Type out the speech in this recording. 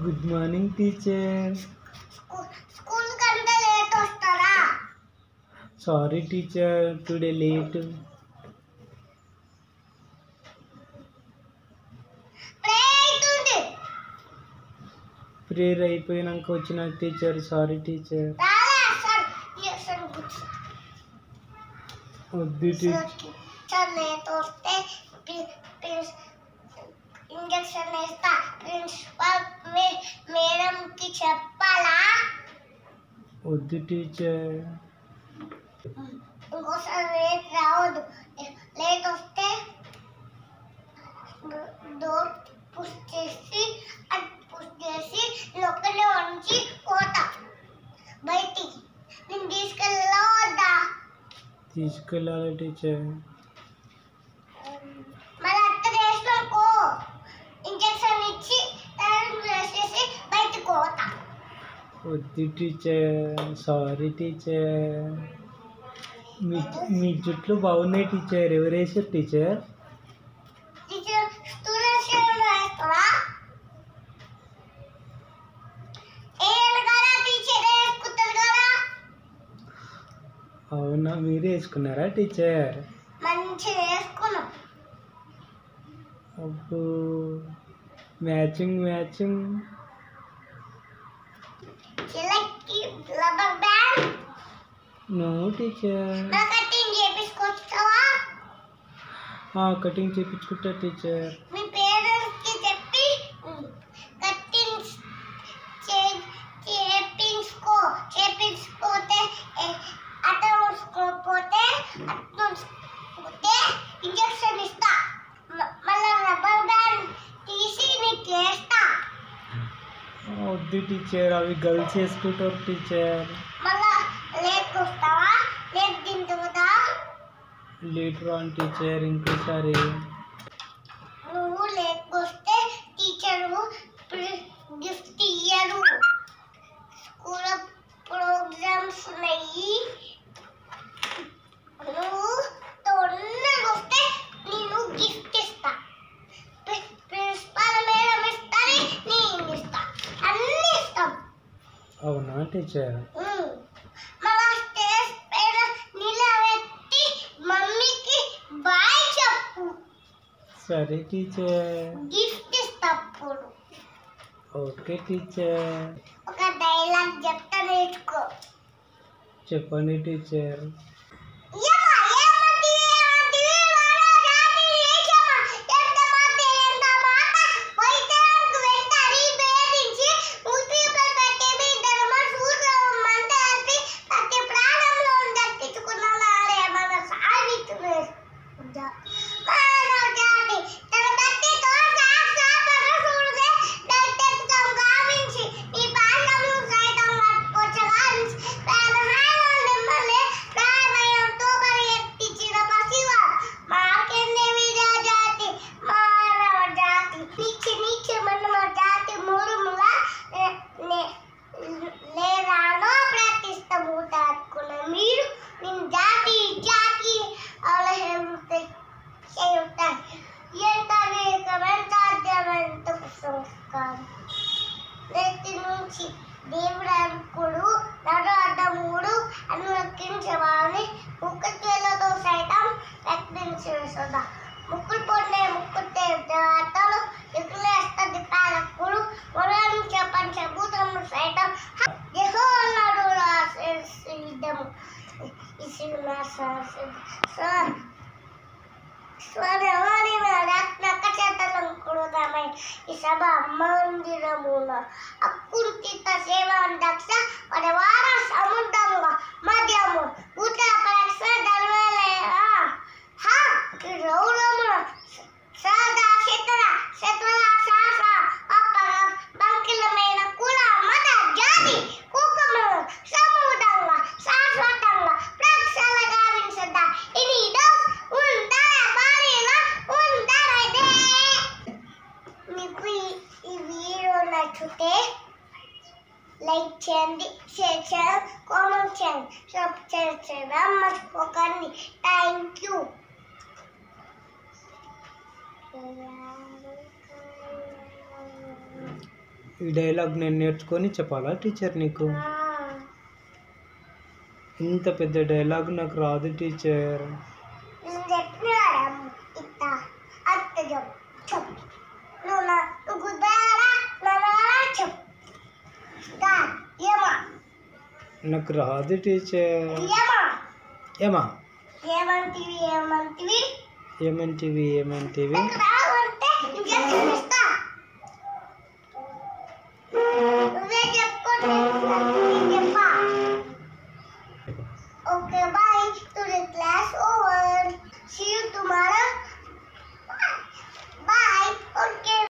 Good morning teacher. School కంటే late వస్తారా? Sorry teacher, today late. Prayer అయిపోయినాక వచ్చిన టీచర్. Sorry teacher. వద్దు టీచర్. లేట్ వస్తే ఇంజక్షన్ వేస్తా. ప్రిన్సిపల్ మేడంకి చెప్పాలా? వద్దు టీచర్. ఇంకోసారి లేట్ రావద్దు. లేట్ వస్తే డోర్ పుష్ చేసి ఒక్కడే ఉంచి పోతా బయటికి. నేను తీసుకెళ్ళవద్దా? తీసుకెళ్ళాలి టీచర్. మరి అత్త చేసినాకో ఇంజక్షన్ ఇచ్చి వేసేసి బయటకు పోతా. వద్దు టీచర్. Sorry teacher. మీ జుట్లు బాగున్నాయి టీచర్. ఎవరు వేసారు టీచర్? టీచర్ స్టూడెంట్స్ వేస్తారా? అవునా, మీరే వేసుకున్నారా టీచర్? మంచిగా వేసుకున్నాం. అబ్బో, matching matching. Rubber band. No teacher. Cutting చేపించుకొస్తావా? కటింగ్ చేయించుకుంటా టీచర్. మీ పేరెంట్స్ కి చెప్పి కటింగ్ చేపించుకోతే అట్లా ఇంజక్షన్ ఇస్తా. మళ్ళీ రబ్బర్ బ్యాండ్ తీసి నీకు వేస్తా. వద్దు టీచర్, అవి గర్ల్స్ వేసుకుంటారు టీచర్. మళ్ళా లేట్ వస్తావా? లేట్ తింటుందా? లేట్ రాను టీచర్ ఇంకోసారి. నువ్వు లేట్ వస్తే టీచరు గిఫ్ట్ ఇయ్యరు. స్కూల్ ప్రోగ్రామ్స్ ఉన్నాయి. నువ్వు తొందరగా వస్తే నేను గిఫ్ట్ ఇస్తా. ప్రిన్సిపల్ మేడం ఇస్తుంది, నేను ఇస్తా. అన్నీ ఇస్తాం. అవునా టీచర్? మళ్ళా స్టేజ్ పైన నిలబెట్టి మమ్మీకి బాయ్ చెప్పు. సరే టీచర్. గిఫ్ట్ ఇస్తప్పుడు ఓకే టీచర్. ఒక డైలాగ్ చెప్తా, నేర్చుకో. చెప్పండి టీచర్. దేవుడు అనుకుడు నడు అడ్డముడు అనురక్షించేవాడిని ముక్కుతో సైతం రక్షించేదా. ముక్కులు పొందే ముక్కుతే దేవతలు ఎగులేస్తుంది పాలకుడు మొదలు పంచభూతము సైతం యెహోవాను రాసేసిదము. స్వరవాణి రత్నక చేతలంకుడుదమై ఈ సభ మందిరమున అకుంఠిత సేవ దక్ష పరవార సముద్రంగా మధ్యము ఉత్త ప్రక్ష ధర్మలయ రౌరమున సదా శత్రుల శాస అప్పగ బంకిలమైన కుల మత జాతి కుకము సముద్రంగా శాశ్వతంగా ప్రక్షల గావించదా. ఇది దోస్ ఉందర బారిన ఉందరదే. మీకు ఈ వీడియో నచ్చితే లైక్ చేయండి, షేర్ చేయండి, కామెంట్ చేయండి, సబ్స్క్రైబ్ చేయడం మర్చిపోకండి. Thank you. ఈ డైలాగ్ నేను నేర్చుకొని చెప్పాలా టీచర్ నీకు? ఇంత పెద్ద డైలాగ్ నాకు రాదు టీచర్. నేను చెప్పినాడా ఇట్ట అత్త చెప్పు చెప్పు నువ్వు గుద్దాడా నానా చెప్పు ఏమా నాకు రాదు టీచర్. ఏమా ఏమా ఏమంటివి ఏమంటివి ఏమంటివి నాకు